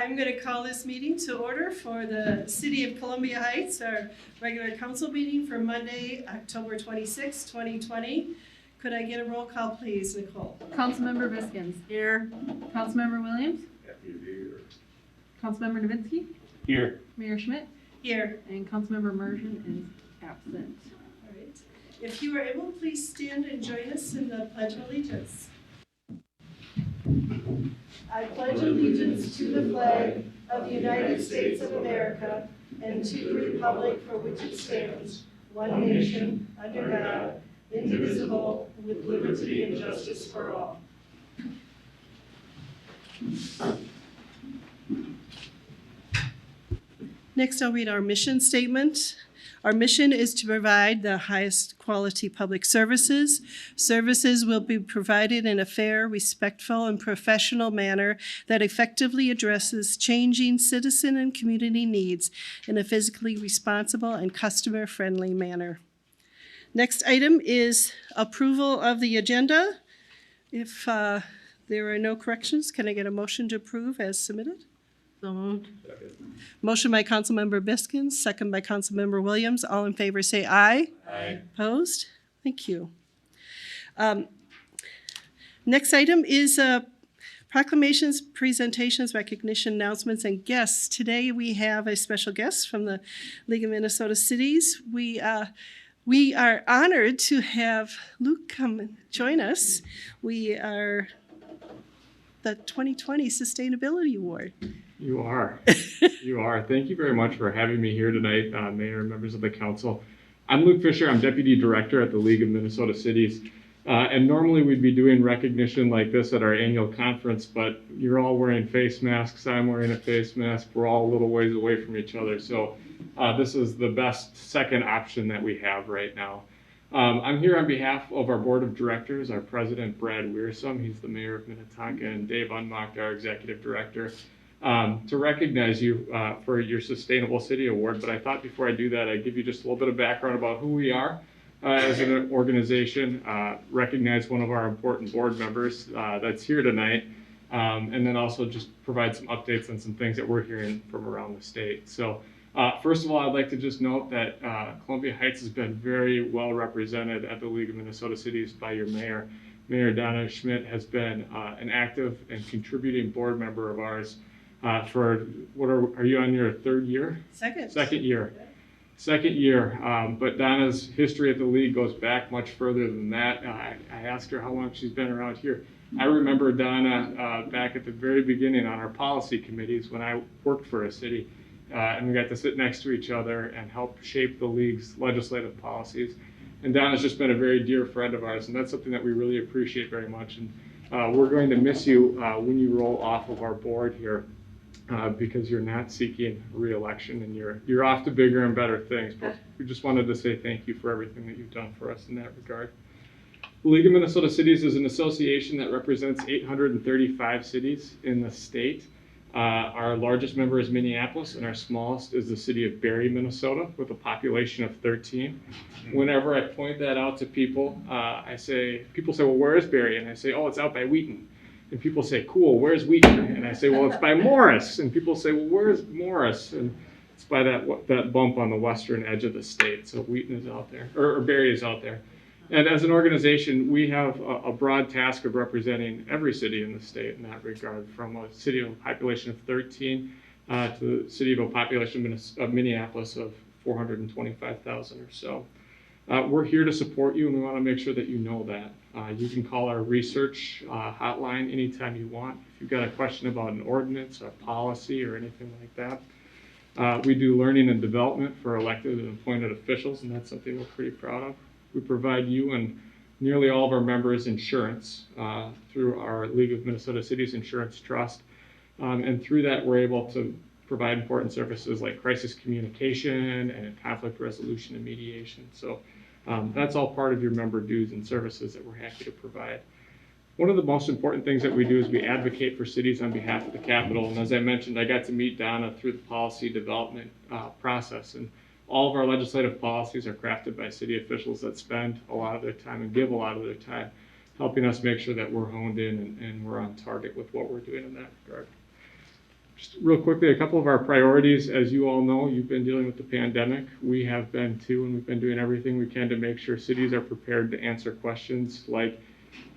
I'm going to call this meeting to order for the City of Columbia Heights, our regular council meeting for Monday, October 26, 2020. Could I get a roll call, please, Nicole? Councilmember Biskins. Here. Councilmember Williams. Happy to be here. Councilmember Novinsky. Here. Mayor Schmidt. Here. And Councilmember Mergen is absent. All right. If you are able, please stand and join us in the Pledge of Allegiance. I pledge allegiance to the flag of the United States of America and to the republic for which it stands, one nation, under God, indivisible, with liberty and justice for all. Next, I'll read our mission statement. Our mission is to provide the highest quality public services. Services will be provided in a fair, respectful, and professional manner that effectively addresses changing citizen and community needs in a physically responsible and customer-friendly manner. Next item is approval of the agenda. If there are no corrections, can I get a motion to approve as submitted? So moved. Motion by Councilmember Biskins, second by Councilmember Williams. All in favor say aye. Aye. Opposed? Thank you. Next item is proclamations, presentations, recognition, announcements, and guests. Today we have a special guest from the League of Minnesota Cities. We are honored to have Luke come and join us. We are the 2020 Sustainability Award. You are. You are. Thank you very much for having me here tonight, Mayor and members of the council. I'm Luke Fisher. I'm Deputy Director at the League of Minnesota Cities. And normally we'd be doing recognition like this at our annual conference, but you're all wearing face masks. I'm wearing a face mask. We're all a little ways away from each other. So this is the best second option that we have right now. I'm here on behalf of our board of directors, our president, Brad Wiersum. He's the mayor of Minnetonka, and Dave Unmacht, our executive director. To recognize you for your Sustainable City Award. But I thought before I do that, I'd give you just a little bit of background about who we are as an organization, recognize one of our important board members that's here tonight, and then also just provide some updates on some things that we're hearing from around the state. So first of all, I'd like to just note that Columbia Heights has been very well represented at the League of Minnesota Cities by your mayor. Mayor Donna Schmidt has been an active and contributing board member of ours for are you on your third year? Second year. But Donna's history at the league goes back much further than that. I asked her how long she's been around here. I remember Donna back at the very beginning on our policy committees when I worked for a city, and we got to sit next to each other and help shape the league's legislative policies. And Donna's just been a very dear friend of ours, and that's something that we really appreciate very much. And we're going to miss you when you roll off of our board here. Because you're not seeking re-election and you're off to bigger and better things. But we just wanted to say thank you for everything that you've done for us in that regard. The League of Minnesota Cities is an association that represents 835 cities in the state. Our largest member is Minneapolis, and our smallest is the city of Barrie, Minnesota, with a population of 13. Whenever I point that out to people, people say, well, where is Barrie? And I say, oh, it's out by Wheaton. And people say, cool, where's Wheaton? And I say, well, it's by Morris. And people say, well, where's Morris? And it's by that bump on the western edge of the state. So Wheaton is out there, or Barrie is out there. And as an organization, we have a broad task of representing every city in the state in that regard, from a city of a population of 13 to the city of a population of Minneapolis of 425,000 or so. We're here to support you, and we want to make sure that you know that. You can call our research hotline anytime you want. If you've got a question about an ordinance or policy or anything like that. We do learning and development for elected and appointed officials, and that's something we're pretty proud of. We provide you and nearly all of our members insurance through our League of Minnesota Cities Insurance Trust. And through that, we're able to provide important services like crisis communication and conflict resolution and mediation. So that's all part of your member dues and services that we're happy to provide. One of the most important things that we do is we advocate for cities on behalf of the Capitol. And as I mentioned, I got to meet Donna through the policy development process. And all of our legislative policies are crafted by city officials that spend a lot of their time and give a lot of their time helping us make sure that we're honed in and we're on target with what we're doing in that regard. Just real quickly, a couple of our priorities. As you all know, you've been dealing with the pandemic. We have been too, and we've been doing everything we can to make sure cities are prepared to answer questions like,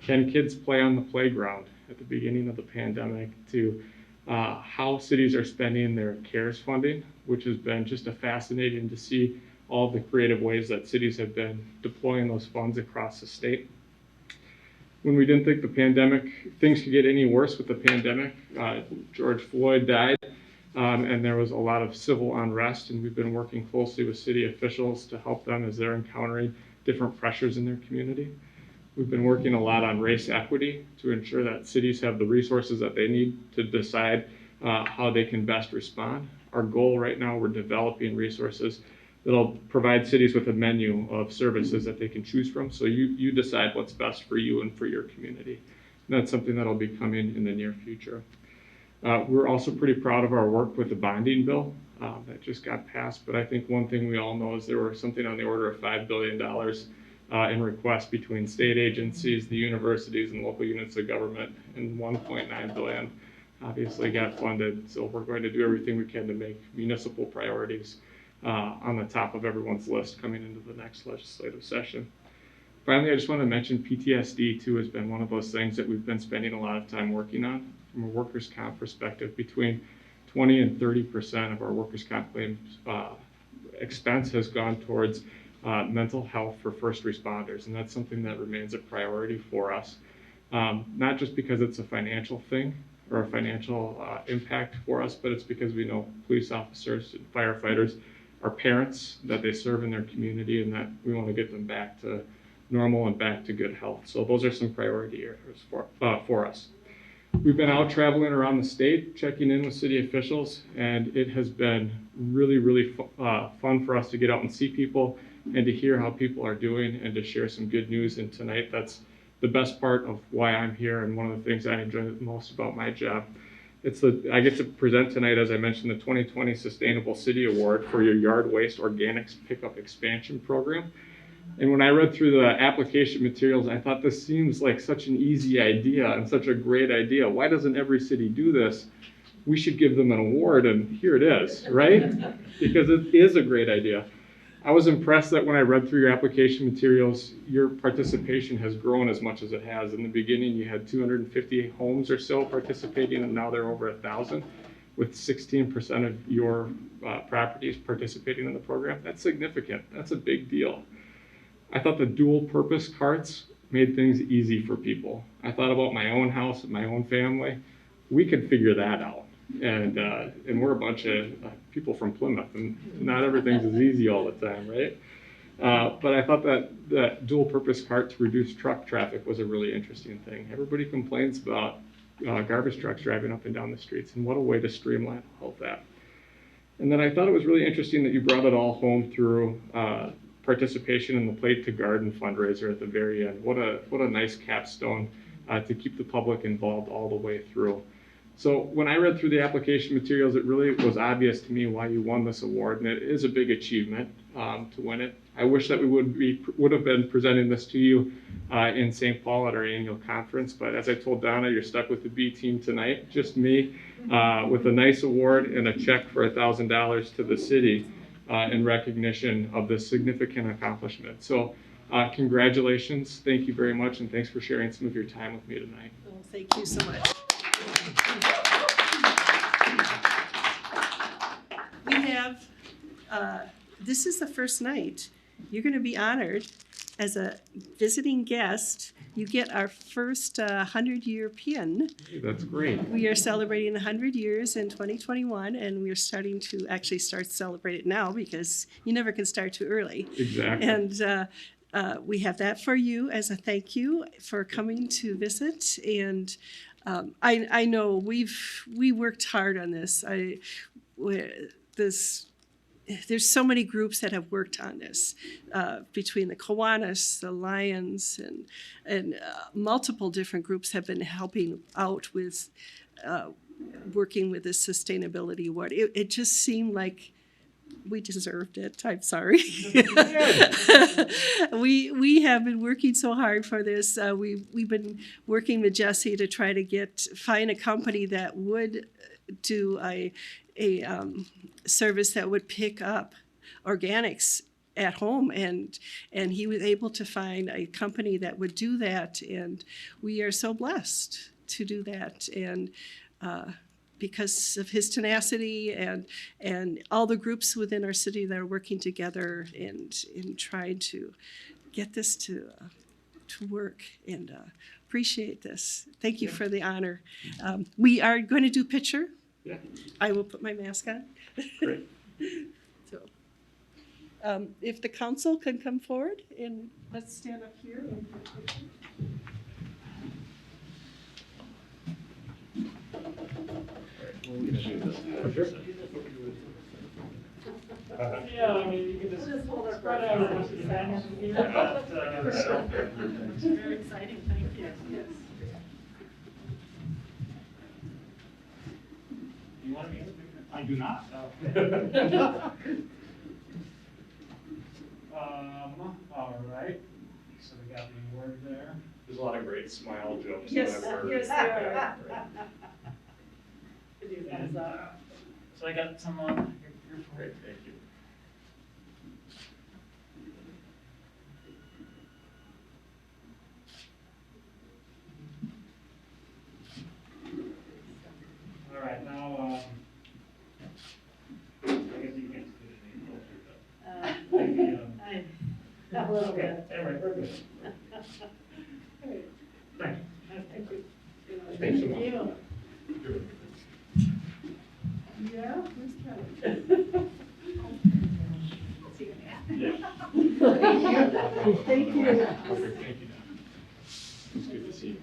can kids play on the playground at the beginning of the pandemic, to how cities are spending their CARES funding, which has been just fascinating to see all the creative ways that cities have been deploying those funds across the state. When we didn't think the pandemic, things could get any worse with the pandemic, George Floyd died, and there was a lot of civil unrest, and we've been working closely with city officials to help them as they're encountering different pressures in their community. We've been working a lot on race equity to ensure that cities have the resources that they need to decide how they can best respond. Our goal right now, we're developing resources that'll provide cities with a menu of services that they can choose from. So you decide what's best for you and for your community. And that's something that'll be coming in the near future. We're also pretty proud of our work with the bonding bill that just got passed. But I think one thing we all know is there were something on the order of $5 billion in requests between state agencies, the universities, and local units of government, and $1.9 billion obviously got funded. So we're going to do everything we can to make municipal priorities on the top of everyone's list coming into the next legislative session. Finally, I just want to mention PTSD too has been one of those things that we've been spending a lot of time working on. From a workers' comp perspective, between 20 and 30% of our workers' comp claims expense has gone towards mental health for first responders, and that's something that remains a priority for us. Not just because it's a financial thing or a financial impact for us, but it's because we know police officers and firefighters are parents, that they serve in their community, and that we want to get them back to normal and back to good health. So those are some priority areas for us. We've been out traveling around the state, checking in with city officials, and it has been really, really fun for us to get out and see people and to hear how people are doing and to share some good news. And tonight, that's the best part of why I'm here and one of the things I enjoy the most about my job. I get to present tonight, as I mentioned, the 2020 Sustainable City Award for your yard waste organics pickup expansion program. And when I read through the application materials, I thought this seems like such an easy idea and such a great idea. Why doesn't every city do this? We should give them an award, and here it is, right? Because it is a great idea. I was impressed that when I read through your application materials, your participation has grown as much as it has. In the beginning, you had 250 homes or so participating, and now they're over 1,000, with 16% of your properties participating in the program. That's significant. That's a big deal. I thought the dual purpose carts made things easy for people. I thought about my own house and my own family. We could figure that out. And we're a bunch of people from Plymouth, and not everything's as easy all the time, right? But I thought that dual purpose cart to reduce truck traffic was a really interesting thing. Everybody complains about garbage trucks driving up and down the streets, and what a way to streamline all of that. And then I thought it was really interesting that you brought it all home through participation in the Plate to Garden fundraiser at the very end. What a nice capstone to keep the public involved all the way through. So when I read through the application materials, it really was obvious to me why you won this award, and it is a big achievement to win it. I wish that we would have been presenting this to you in St. Paul at our annual conference, but as I told Donna, you're stuck with the B team tonight, just me, with a nice award and a check for $1,000 to the city in recognition of this significant accomplishment. So congratulations, thank you very much, and thanks for sharing some of your time with me tonight. Oh, thank you so much. We have, this is the first night. You're going to be honored as a visiting guest. You get our first 100-year pin. Hey, that's great. We are celebrating 100 years in 2021, and we're starting to actually celebrate it now because you never can start too early. Exactly. And we have that for you as a thank you for coming to visit. And I know we worked hard on this. There's so many groups that have worked on this, between the Kiwanis, the Lions, and multiple different groups have been helping out with working with this sustainability award. It just seemed like We deserved it. I'm sorry. We have been working so hard for this. We've been working with Jesse to try to find a company that would do a service that would pick up organics at home, and he was able to find a company that would do that, and we are so blessed to do that. And because of his tenacity and all the groups within our city that are working together and in trying to get this to work, and appreciate this. Thank you for the honor. We are going to do picture. Yeah. I will put my mask on. Great. So, if the council can come forward, and let's stand up here and take a picture. Yeah, I mean, you can just spread out most of the time. It's very exciting, thank you. Yes. You want to be in the picture? I do not. All right. So we got the word there. There's a lot of great smile jokes. Yes, that I've heard. yes, there are. And, so I got some on your Great, thank you. All right, now, I guess you can't do it any closer, but. A little Okay, bit. anyway, we're good. Thank you. Thanks so much. Yeah, where's Kevin? Yeah. Thank you. Perfect, thank you. It's good to see you.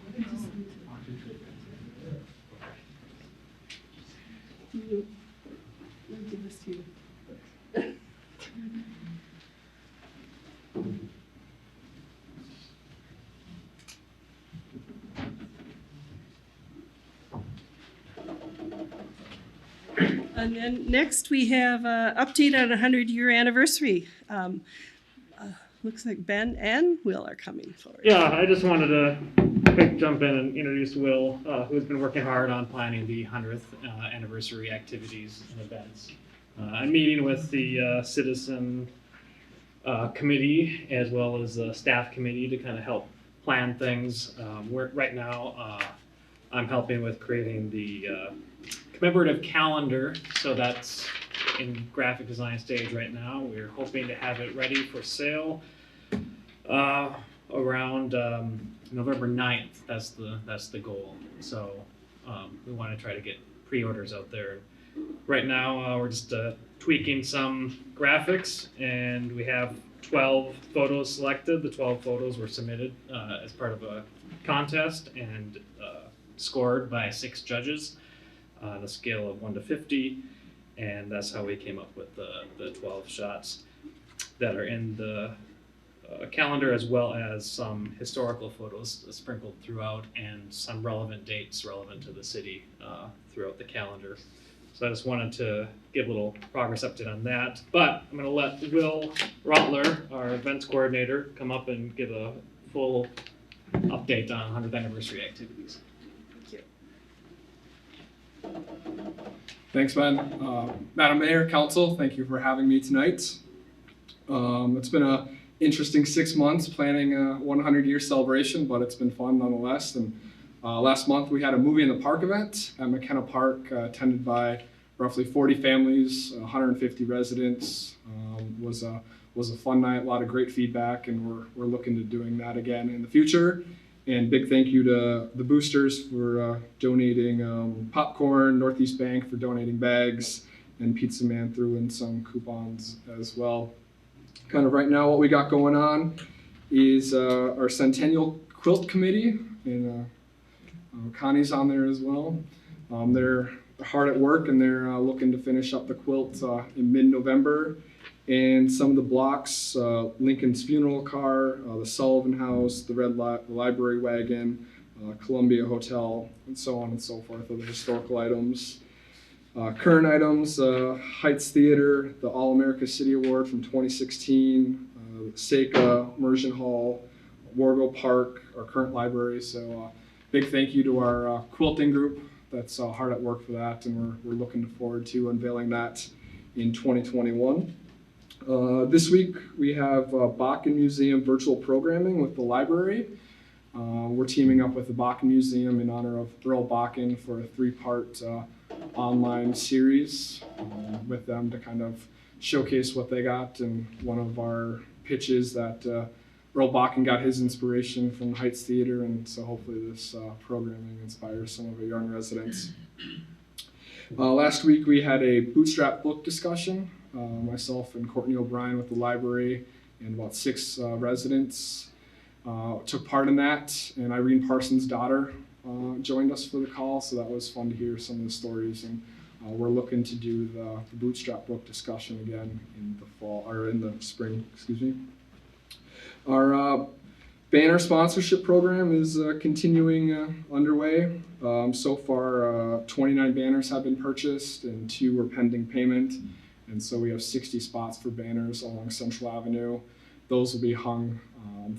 Let me give this to you. And then next we have an update on a 100-year anniversary. Looks like Ben and Will are coming forward. Yeah, I just wanted to quick jump in and introduce Will, who's been working hard on planning the 100th anniversary activities and events. I'm meeting with the citizen committee as well as the staff committee to kind of help plan things. Right now, I'm helping with creating the commemorative calendar, so that's in graphic design stage right now. We're hoping to have it ready for sale around November 9th. That's the goal. So we want to try to get pre-orders out there. Right now we're just tweaking some graphics, and we have 12 photos selected. The 12 photos were submitted as part of a contest and scored by 6 judges on a scale of 1 to 50, and that's how we came up with the 12 shots that are in the calendar, as well as some historical photos sprinkled throughout and some relevant dates relevant to the city throughout the calendar. So I just wanted to give a little progress update on that. But I'm going to let Will Rotler, our events coordinator, come up and give a full update on 100th anniversary activities. Thanks, Ben. Madam Mayor, Council, thank you for having me tonight. It's been an interesting 6 months planning a 100-year celebration, but it's been fun nonetheless. And last month we had a Movie in the Park event at McKenna Park, attended by roughly 40 families, 150 residents. Was a fun night, a lot of great feedback, and we're looking to doing that again in the future. And big thank you to the boosters for donating popcorn, Northeast Bank for donating bags, and Pizza Man threw in some coupons as well. Kind of right now what we got going on is our Centennial Quilt Committee, and Connie's on there as well. They're hard at work, and they're looking to finish up the quilt in mid-November. And some of the blocks, Lincoln's Funeral Car, the Sullivan House, the Red Library Wagon, Columbia Hotel, and so on and so forth, are the historical items. Current items, Heights Theater, the All-America City Award from 2016, Seika, Immersion Hall, Wargo Park, our current library. So big thank you to our quilting group that's hard at work for that, and we're looking forward to unveiling that in 2021. This week we have Bakken Museum virtual programming with the library. We're teaming up with the Bakken Museum in honor of Earl Bakken for a 3-part online series with them to kind of showcase what they got. And one of our pitches that Earl Bakken got his inspiration from the Heights Theater, and so hopefully this programming inspires some of our young residents. Last week we had a bootstrap book discussion. Myself and Courtney O'Brien with the library and about 6 residents took part in that, and Irene Parsons' daughter joined us for the call, so that was fun to hear some of the stories. And we're looking to do the bootstrap book discussion again in the fall, or in the spring, excuse me. Our banner sponsorship program is continuing underway. So far, 29 banners have been purchased and 2 are pending payment. And so we have 60 spots for banners along Central Avenue. Those will be hung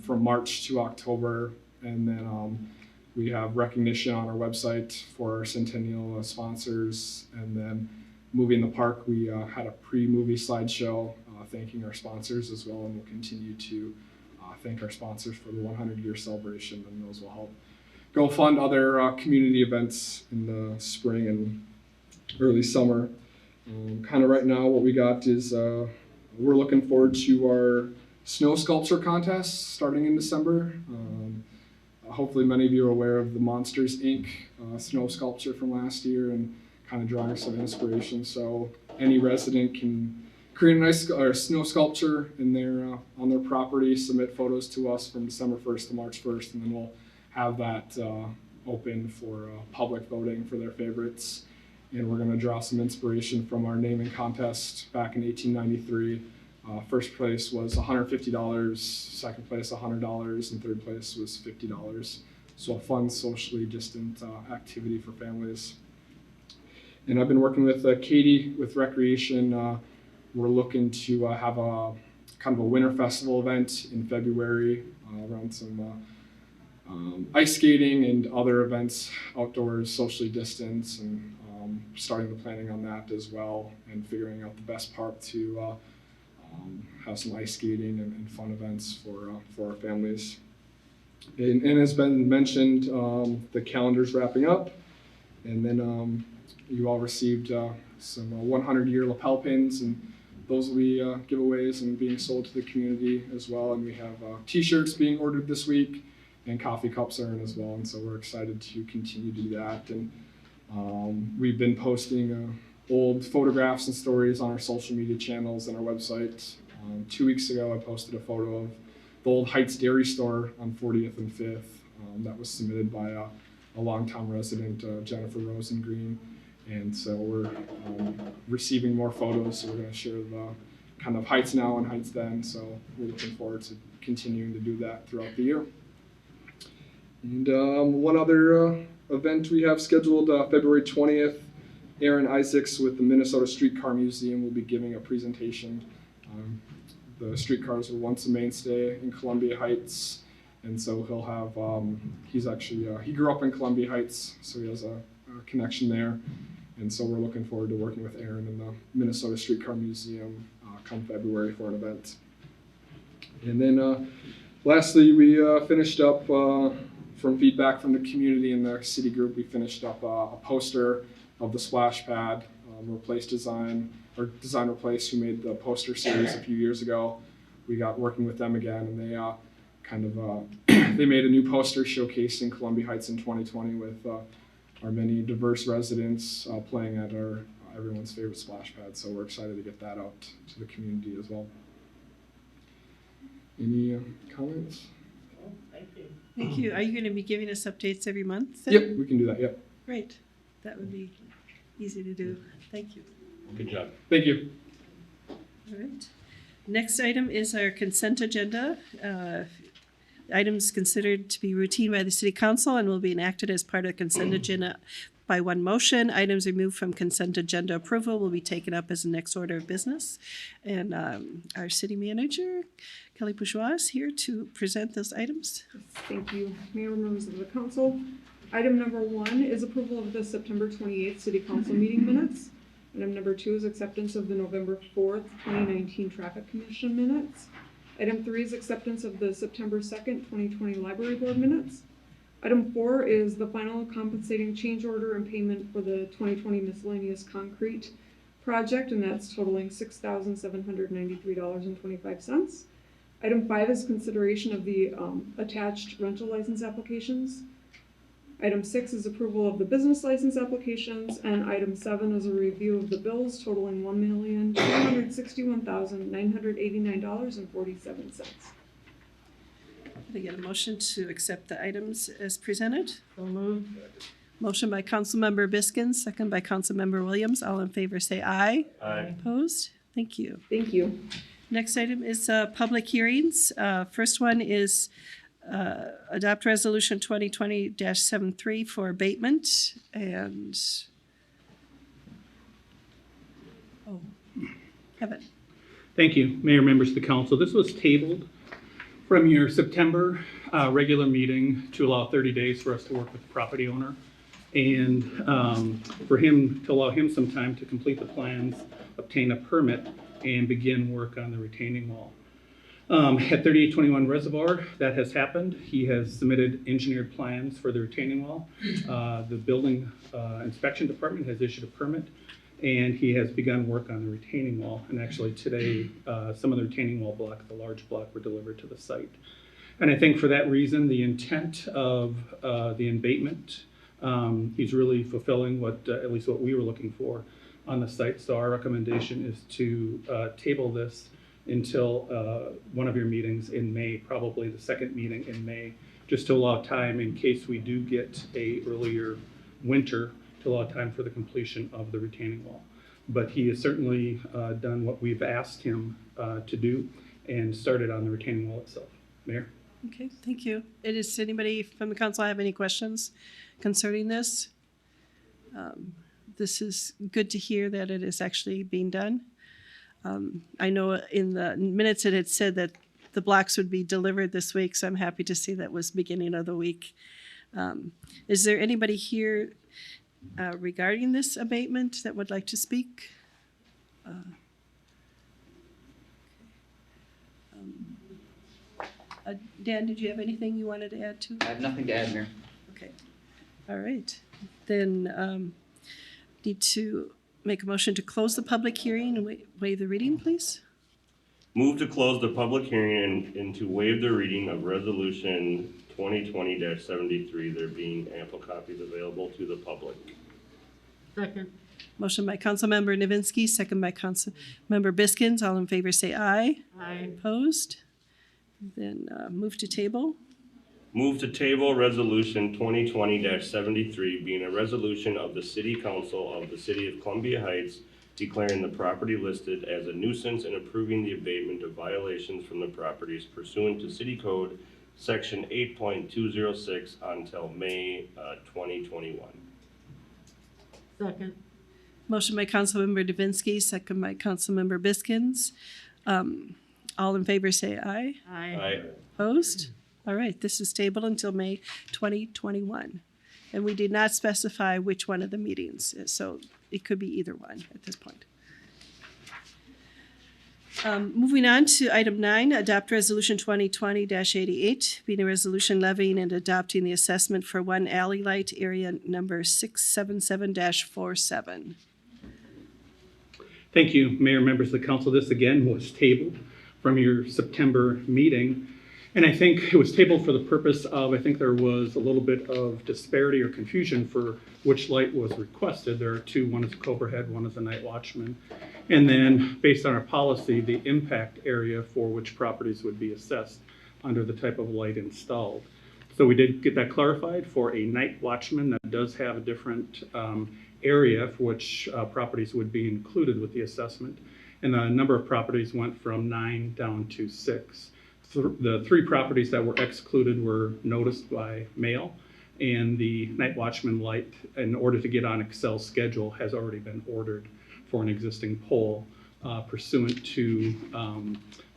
from March to October. And then we have recognition on our website for our Centennial sponsors. And then Movie in the Park, we had a pre-movie slideshow thanking our sponsors as well. And we'll continue to thank our sponsors for the 100-year celebration. And those will help go fund other community events in the spring and early summer. Kind of right now what we got is we're looking forward to our snow sculpture contest starting in December. Hopefully many of you are aware of the Monsters Inc. Snow sculpture from last year and kind of drawing some inspiration. So any resident can create a nice snow sculpture in their on their property, submit photos to us from December 1st to March 1st, and then we'll have that open for public voting for their favorites. And we're going to draw some inspiration from our naming contest back in 1893. First place was $150, second place $100, and third place was $50. So a fun, socially distant activity for families. And I've been working with Katie with Recreation. We're looking to have a kind of a winter festival event in February around some ice skating and other events outdoors, socially distanced, and starting the planning on that as well, and figuring out the best park to have some ice skating and fun events for our families. And as been mentioned, the calendar's wrapping up, and then you all received some 100-year lapel pins, and those will be giveaways and being sold to the community as well. And we have t-shirts being ordered this week, and coffee cups are in as well, and so we're excited to continue to do that. And we've been posting old photographs and stories on our social media channels and our website. 2 weeks ago, I posted a photo of the old Heights Dairy Store on 40th and 5th. That was submitted by a longtime resident, Jennifer Rosengreen. And so we're receiving more photos, so we're going to share the kind of Heights now and Heights then. So we're looking forward to continuing to do that throughout the year. And one other event we have scheduled, February 20th, Aaron Isaacs with the Minnesota Streetcar Museum will be giving a presentation. The streetcars were once a mainstay in Columbia Heights, and so he'll have, he's actually, he grew up in Columbia Heights, so he has a connection there. And so we're looking forward to working with Aaron in the Minnesota Streetcar Museum come February for an event. And then lastly, we finished up from feedback from the community and the city group, we finished up a poster of the splash pad, Replace Design, or Design Replace, who made the poster series a few years ago. We got working with them again, and they kind of, they made a new poster showcasing Columbia Heights in 2020 with our many diverse residents playing at our everyone's favorite splash pad. So we're excited to get that out to the community as well. Any comments? Thank you. Are you going to be giving us updates every month then? Yep, we can do that, yep. Great. That would be easy to do. Thank you. Good job. Thank you. All right. Next item is our consent agenda. Items considered to be routine by the City Council and will be enacted as part of the consent agenda by one motion. Items removed from consent agenda approval will be taken up as the next order of business. And our city manager, Kelly Bourgeois, is here to present those items. Thank you, Mayor and members of the council. Item number 1 is approval of the September 28th City Council meeting minutes. Item number 2 is acceptance of the November 4th, 2019 Traffic Commission minutes. Item 3 is acceptance of the September 2nd, 2020 Library Board minutes. Item 4 is the final compensating change order and payment for the 2020 miscellaneous concrete project, and that's totaling $6,793.25. Item 5 is consideration of the attached rental license applications. Item 6 is approval of the business license applications, and item 7 is a review of the bills totaling $1,261,989.47. Can I get a motion to accept the items as presented? So moved. Motion by Councilmember Biskins, second by Councilmember Williams. All in favor say aye. Aye. Opposed? Thank you. Thank you. Next item is public hearings. First one is adopt resolution 2020-73 for abatement and, Kevin. Thank you, Mayor, members of the council. This was tabled from your September regular meeting to allow 30 days for us to work with the property owner and for him to allow him some time to complete the plans, obtain a permit, and begin work on the retaining wall. At 3821 Reservoir, that has happened. He has submitted engineered plans for the retaining wall. The building inspection department has issued a permit, and he has begun work on the retaining wall. And actually today, some of the retaining wall block, the large block, were delivered to the site. And I think for that reason, the intent of the abatement, he's really fulfilling what, at least what we were looking for on the site. So our recommendation is to table this until one of your meetings in May, probably the second meeting in May, just to allow time in case we do get a earlier winter, to allow time for the completion of the retaining wall. But he has certainly done what we've asked him to do and started on the retaining wall itself. Mayor? Okay, thank you. Does anybody from the council have any questions concerning this? This is good to hear that it is actually being done. I know in the minutes it had said that the blocks would be delivered this week, so I'm happy to see that was beginning of the week. Is there anybody here regarding this abatement that would like to speak? Dan, did you have anything you wanted to add to? I have nothing to add, Mayor. Okay, all right. Then need to make a motion to close the public hearing and waive the reading, please. Move to close the public hearing and to waive the reading of resolution 2020-73, there being ample copies available to the public. Second. Motion by Councilmember Nowinski, second by Councilmember Biskins. All in favor say aye. Aye. Opposed? Then move to table. Move to table resolution 2020-73, being a resolution of the City Council of the City of Columbia Heights declaring the property listed as a nuisance and approving the abatement of violations from the properties pursuant to City Code Section 8.206 until May 2021. Second. Motion by Councilmember Nowinski, second by Councilmember Biskins. All in favor say aye. Aye. Aye. Opposed? All right, this is tabled until May 2021. And we did not specify which one of the meetings, so it could be either one at this point. Moving on to item 9, adopt resolution 2020-88, being a resolution levying and adopting the assessment for one alley light area number 677-47. Thank you, Mayor, members of the council. This again was tabled from your September meeting. And I think it was tabled for the purpose of, I think there was a little bit of disparity or confusion for which light was requested. There are two, one is a Cobra Head, one is a night watchman. And then based on our policy, the impact area for which properties would be assessed under the type of light installed. So we did get that clarified for a night watchman that does have a different area for which properties would be included with the assessment. And the number of properties went from 9 down to 6. The 3 properties that were excluded were noticed by mail. And the night watchman light, in order to get on Excel's schedule, has already been ordered for an existing pole pursuant to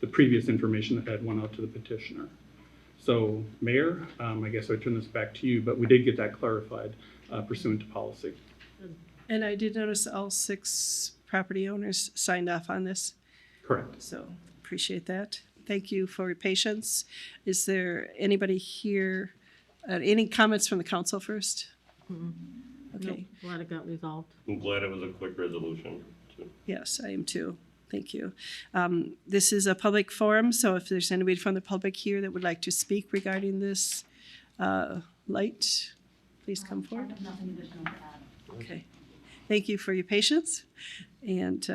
the previous information that had went out to the petitioner. So, Mayor, I guess I turn this back to you, but we did get that clarified pursuant to policy. And I did notice all 6 property owners signed off on this, Correct. so appreciate that. Thank you for your patience. Is there anybody here, any comments from the council first? Okay, Nope, glad it got resolved. I'm glad it was a quick resolution, too. yes, I am too. Thank you. This is a public forum, so if there's anybody from the public here that would like to speak regarding this light, please come forward. Nothing additional to add. Okay. Thank you for your patience. And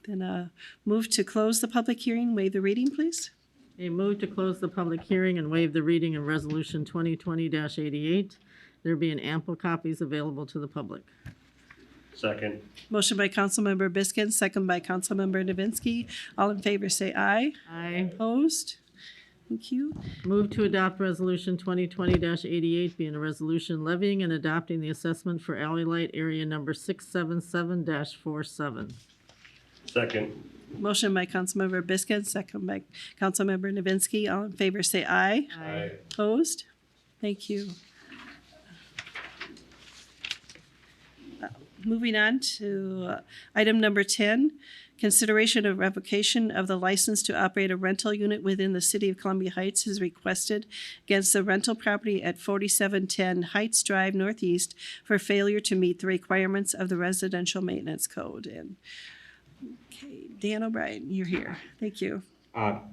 then move to close the public hearing, waive the reading, please. A move to close the public hearing and waive the reading of Resolution 2020-88. There being ample copies available to the public. Second. Motion by Councilmember Biskins, second by Councilmember Novinsky. All in favor say aye. Aye. Opposed? Thank you. Move to adopt Resolution 2020-88, being a resolution levying and adopting the assessment for alley light area number 677-47. Second. Motion by Councilmember Biskins, second by Councilmember Novinsky. All in favor say aye. Aye. Opposed? Thank you. Moving on to item number 10, consideration of revocation of the license to operate a rental unit within the city of Columbia Heights is requested against the rental property at 4710 Heights Drive Northeast for failure to meet the requirements of the residential maintenance code. And okay, Dan O'Brien, you're here. Thank you.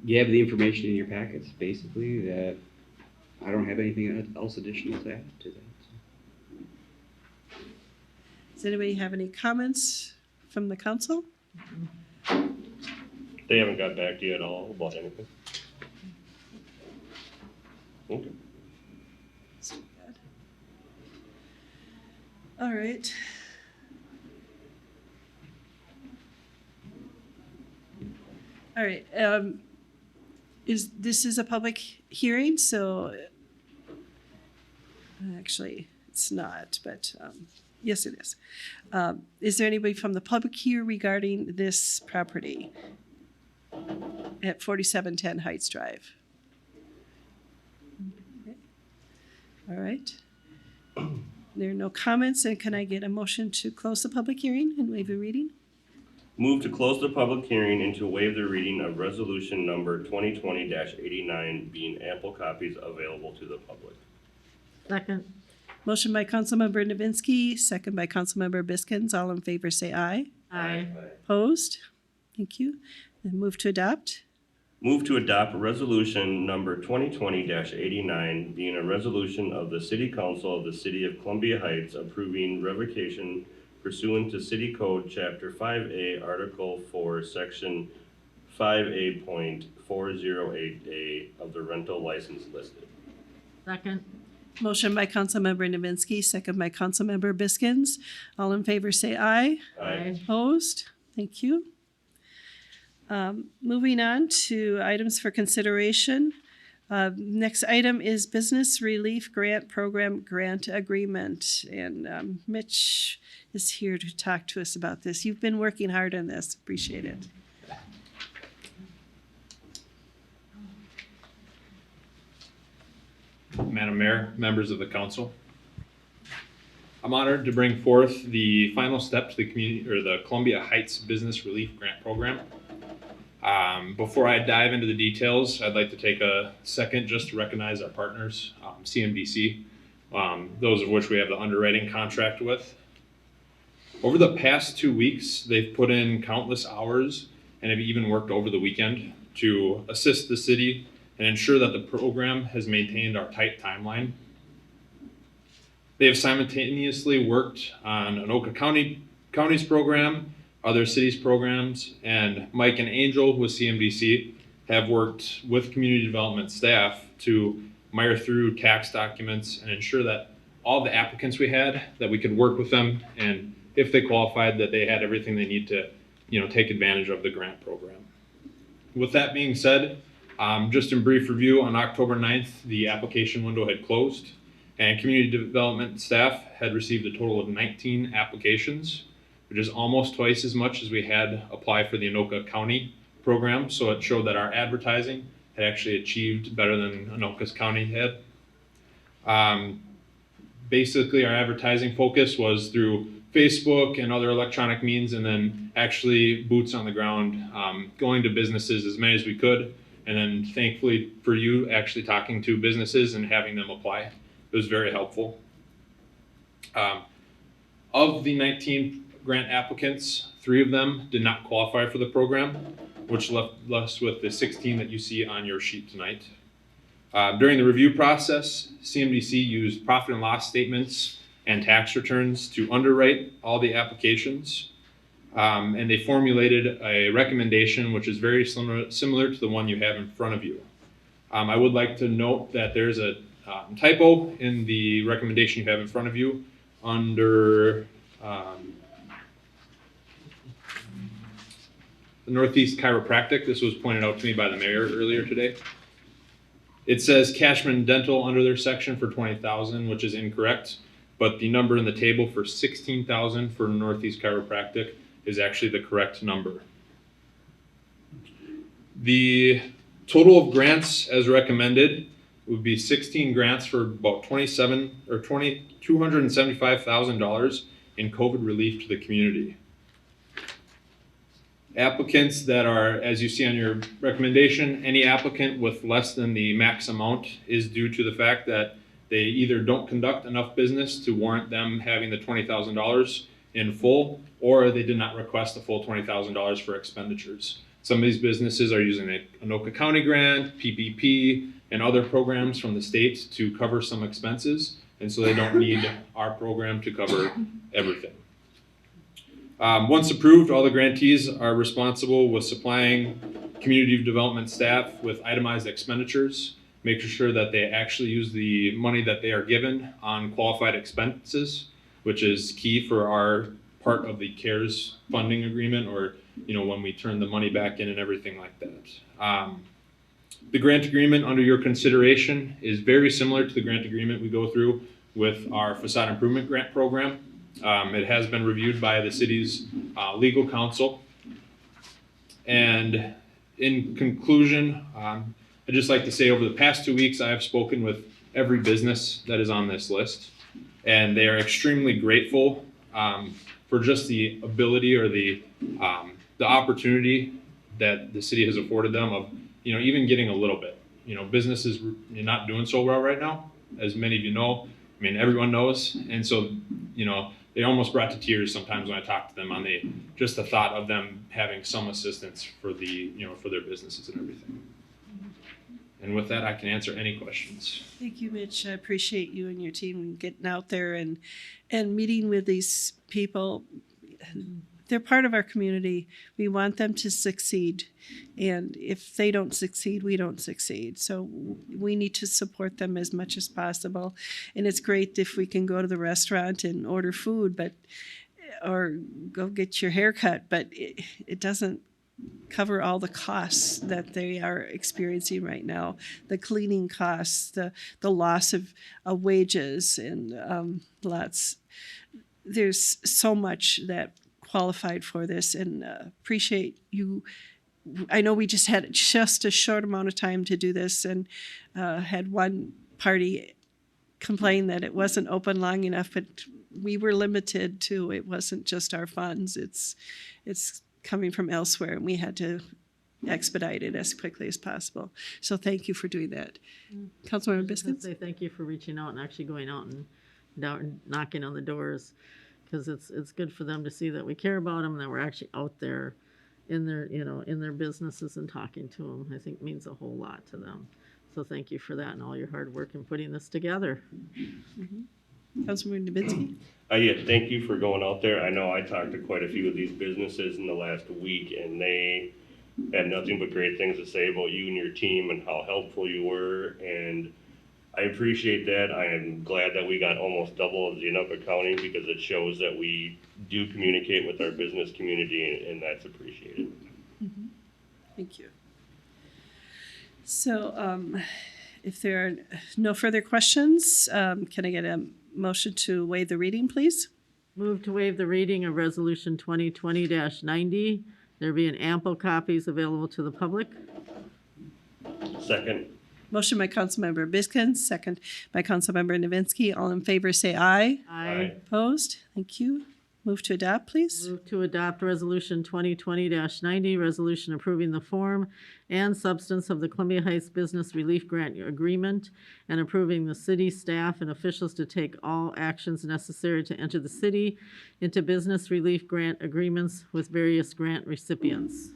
You have the information in your packets, basically, that I don't have anything else additional to add to that. Does anybody have any comments from the council? They haven't got back to you at all about anything? Okay. All right. All right, this is a public hearing, so actually, it's not, but yes, it is. Is there anybody from the public here regarding this property at 4710 Heights Drive? Okay. All right. There are no comments, and can I get a motion to close the public hearing and waive the reading? Move to close the public hearing and to waive the reading of resolution number 2020-89, being ample copies available to the public. Second. Motion by Councilmember Novinsky, second by Councilmember Biskins. All in favor say aye. Aye. Opposed? Thank you. Then move to adopt. Move to adopt resolution number 2020-89, being a resolution of the City Council of the City of Columbia Heights approving revocation pursuant to City Code Chapter 5A, Article 4, Section 5A.408A of the rental license listed. Second. Motion by Councilmember Novinsky, second by Councilmember Biskins. All in favor say aye. Aye. Opposed? Thank you. Moving on to items for consideration. Next item is Business Relief Grant Program Grant Agreement. And Mitch is here to talk to us about this. You've been working hard on this. Appreciate it. Madam Mayor, members of the council. I'm honored to bring forth the final step to the community or the Columbia Heights Business Relief Grant Program. Before I dive into the details, I'd like to take a second just to recognize our partners, CMDC, those of which we have the underwriting contract with. Over the past 2 weeks, they've put in countless hours and have even worked over the weekend to assist the city and ensure that the program has maintained our tight timeline. They have simultaneously worked on Anoka County's program, other cities' programs, and Mike and Angel with CMDC have worked with community development staff to mire through tax documents and ensure that all the applicants we had, that we could work with them, and if they qualified, that they had everything they need to, take advantage of the grant program. With that being said, just in brief review, on October 9th, the application window had closed, And community development staff had received a total of 19 applications, which is almost twice as much as we had apply for the Anoka County program. So it showed that our advertising had actually achieved better than Anoka County had. Basically, our advertising focus was through Facebook and other electronic means, and then actually boots on the ground, going to businesses as many as we could, and then thankfully for you, actually talking to businesses and having them apply. It was very helpful. Of the 19 grant applicants, 3 of them did not qualify for the program, which left us with the 16 that you see on your sheet tonight. During the review process, CMDC used profit and loss statements and tax returns to underwrite all the applications. And they formulated a recommendation which is very similar to the one you have in front of you. I would like to note that there's a typo in the recommendation you have in front of you under the Northeast Chiropractic. This was pointed out to me by the mayor earlier today. It says Cashman Dental under their section for 20,000, which is incorrect, but the number in the table for 16,000 for Northeast Chiropractic is actually the correct number. The total of grants as recommended would be 16 grants for about $275,000 in COVID relief to the community. Applicants that are, as you see on your recommendation, any applicant with less than the max amount is due to the fact that they either don't conduct enough business to warrant them having the $20,000 in full, or they did not request the full $20,000 for expenditures. Some of these businesses are using an Anoka County grant, PPP, and other programs from the state to cover some expenses, and so they don't need our program to cover everything. Once approved, all the grantees are responsible with supplying community development staff with itemized expenditures, making sure that they actually use the money that they are given on qualified expenses, which is key for our part of the CARES funding agreement, or when we turn the money back in and everything like that. The grant agreement under your consideration is very similar to the grant agreement we go through with our facade improvement grant program. It has been reviewed by the city's legal counsel. And in conclusion, I'd just like to say over the past 2 weeks, I have spoken with every business that is on this list, and they are extremely grateful for just the ability or the opportunity that the city has afforded them of, even getting a little bit. Businesses are not doing so well right now, as many of you know. I mean, everyone knows, and so, they almost brought to tears sometimes when I talk to them on the thought of them having some assistance for for their businesses and everything. And with that, I can answer any questions. Thank you, Mitch. I appreciate you and your team getting out there and meeting with these people. They're part of our community. We want them to succeed. And if they don't succeed, we don't succeed. So we need to support them as much as possible. And it's great if we can go to the restaurant and order food, or go get your hair cut, but it doesn't cover all the costs that they are experiencing right now. The cleaning costs, the loss of wages, and there's so much that qualified for this, and appreciate you. I know we just had a short amount of time to do this, and had one party complain that it wasn't open long enough, but we were limited to, it wasn't just our funds, it's coming from elsewhere, and we had to expedite it as quickly as possible. So thank you for doing that. Councilmember Biscuits? Say thank you for reaching out and actually going out and knocking on the doors, because it's good for them to see that we care about them and that we're actually out there in their businesses and talking to them. I think means a whole lot to them. So thank you for that and all your hard work in putting this together. Mm-hmm. Councilmember Nabinski? Yeah, thank you for going out there. I know I talked to quite a few of these businesses in the last week, and they had nothing but great things to say about you and your team and how helpful you were, and I appreciate that. I am glad that we got almost double of the Anoka County, because it shows that we do communicate with our business community, and that's appreciated. Mm-hmm. Thank you. So If there are no further questions, can I get a motion to waive the reading, please? Move to waive the reading of Resolution 2020-90. There being ample copies available to the public. Second. Motion by Councilmember Biskins, second by Councilmember Nowinski. All in favor say aye. Aye. Opposed? Thank you. Move to adopt, please. Move to adopt Resolution 2020-90, resolution approving the form and substance of the Columbia Heights Business Relief Grant Agreement and approving the city staff and officials to take all actions necessary to enter the city into business relief grant agreements with various grant recipients.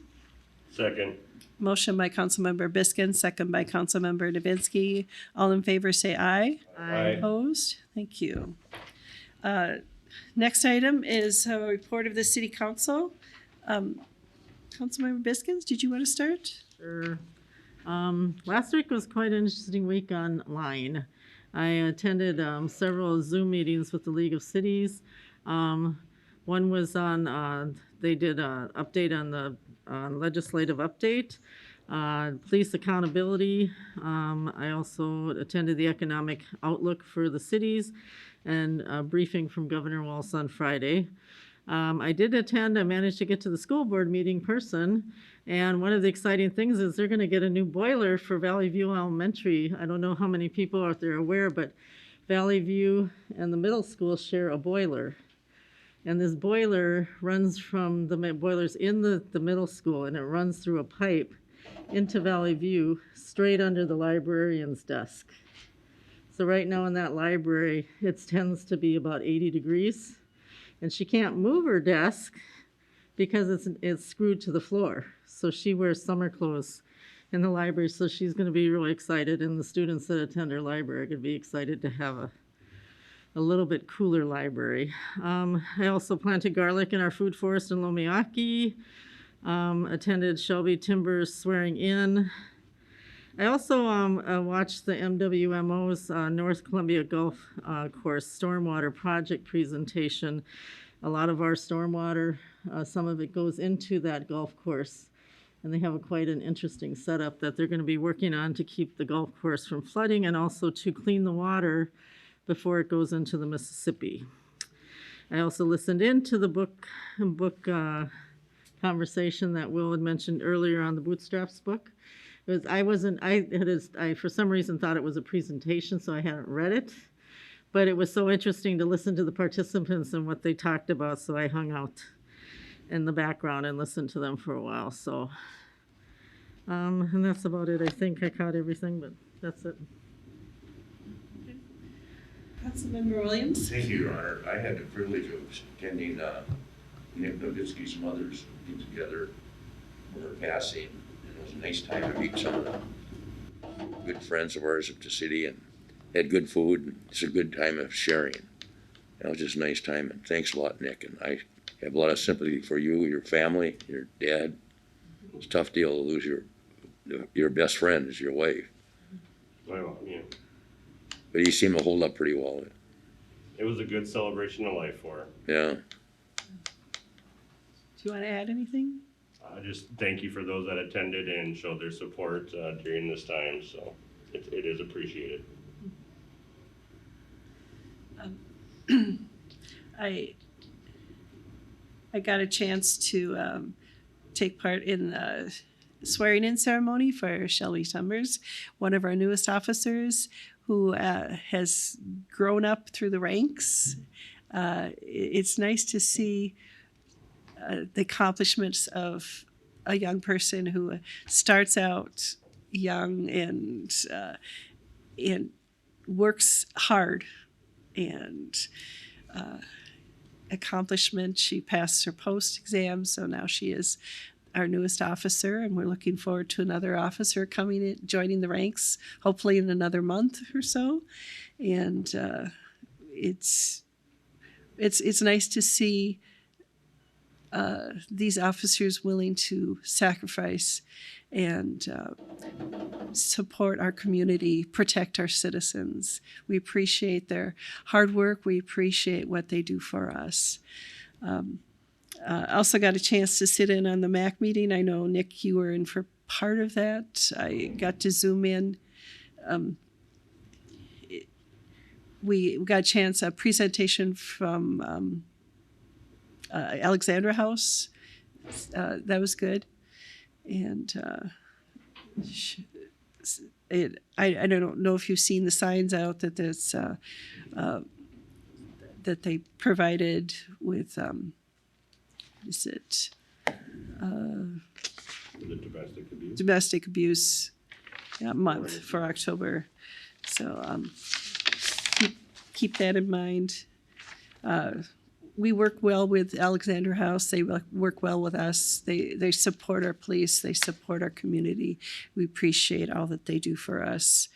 Second. Motion by Councilmember Biskins, second by Councilmember Nowinski. All in favor say aye. Aye. Opposed? Thank you. Next item is a report of the City Council. Councilmember Biskins, did you want to start? Sure. Last week was quite an interesting week online. I attended several Zoom meetings with the League of Cities. One was on, they did an update on the legislative update, police accountability. I also attended the economic outlook for the cities and a briefing from Governor Walz on Friday. I managed to get to the school board meeting person, and one of the exciting things is they're gonna get a new boiler for Valley View Elementary. I don't know how many people out there are aware, but Valley View and the middle school share a boiler. And this boiler runs from the boilers in the middle school, and it runs through a pipe into Valley View, straight under the librarian's desk. So right now in that library, it tends to be about 80 degrees, and she can't move her desk because it's screwed to the floor. So she wears summer clothes in the library, so she's gonna be really excited, and the students that attend her library are gonna be excited to have a little bit cooler library. I also planted garlic in our food forest in Lomiaki, attended Shelby Timbers swearing in. I also watched the MWMO's North Columbia Gulf Course Stormwater Project presentation. A lot of our stormwater, some of it goes into that golf course. And they have quite an interesting setup that they're gonna be working on to keep the golf course from flooding and also to clean the water before it goes into the Mississippi. I also listened into the book conversation that Will had mentioned earlier on the Bootstraps book. I for some reason thought it was a presentation, so I hadn't read it. But it was so interesting to listen to the participants and what they talked about, so I hung out in the background and listened to them for a while. So, and that's about it. I think I caught everything, but that's it. Councilmember Williams? Thank you, Your Honor. I had the privilege of attending Nick Novitsky's mother's get together for her passing. And it was a nice time to meet some of the good friends of ours of the city and had good food. It's a good time of sharing. It was just a nice time, and thanks a lot, Nick. And I have a lot of sympathy for you, your family, your dad. It's a tough deal to lose your best friend is your wife. Well, yeah. But he seemed to hold up pretty well. It was a good celebration of life for her. Yeah. Do you want to add anything? Just thank you for those that attended and showed their support during this time. So it is appreciated. I got a chance to take part in the swearing-in ceremony for Shelby Timbers, one of our newest officers who has grown up through the ranks. It's nice to see the accomplishments of a young person who starts out young and works hard and accomplishment. She passed her post exam, so now she is our newest officer, and we're looking forward to another officer coming in, joining the ranks, hopefully in another month or so. And it's nice to see these officers willing to sacrifice and support our community, protect our citizens. We appreciate their hard work. We appreciate what they do for us. Also got a chance to sit in on the MAC meeting. I know, Nick, you were in for part of that. I got to Zoom in we got a chance, a presentation from Alexandra House. That was good. And I don't know if you've seen the signs out that there's that they provided with is it The domestic abuse. domestic abuse month for October. So keep that in mind. We work well with Alexander House. They work well with us. They support our police. They support our community. We appreciate all that they do for us.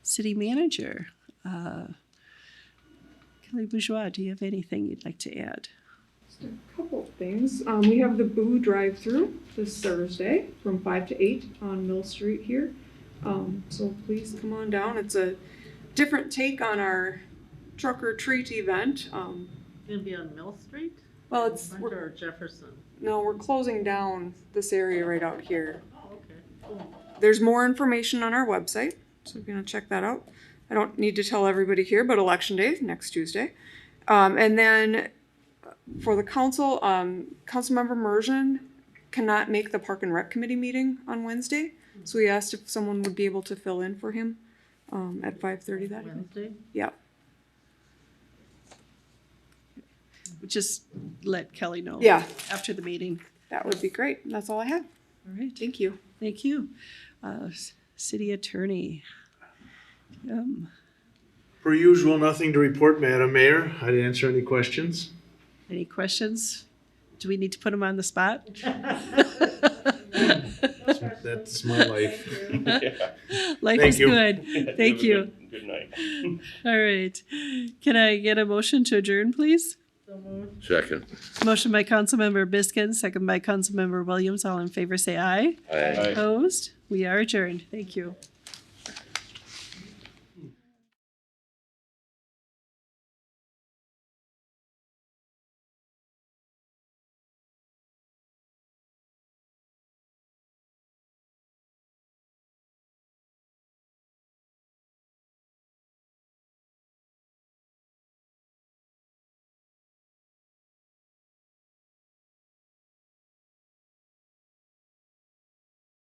City manager, Kelly Bourgeois, do you have anything you'd like to add? Just a couple of things. We have the Boo drive-through this Thursday from 5 to 8 on Mill Street here. So please come on down. It's a different take on our truck or treat event. Gonna be on Mill Street? Well, it's Winter or Jefferson? no, we're closing down this area right out here. Oh, okay, cool. There's more information on our website, so if you want to check that out. I don't need to tell everybody here, but Election Day is next Tuesday. And then for the council, Councilmember Mergen cannot make the Park and Rec Committee meeting on Wednesday, so we asked if someone would be able to fill in for him at 5:30 that evening. Wednesday? Yeah. Just let Kelly know. Yeah. After the meeting. That would be great. That's all I have. All right. Thank you. Thank you. City Attorney. Per usual, nothing to report, Madam Mayor. I'd answer any questions. Any questions? Do we need to put them on the spot? That's my life. Life Thank is you. good. Thank you. Good night. All right. Can I get a motion to adjourn, please? So moved. Second. Motion by Councilmember Biskin, second by Councilmember Williams. All in favor say aye. Aye. Opposed? We are adjourned. Thank you.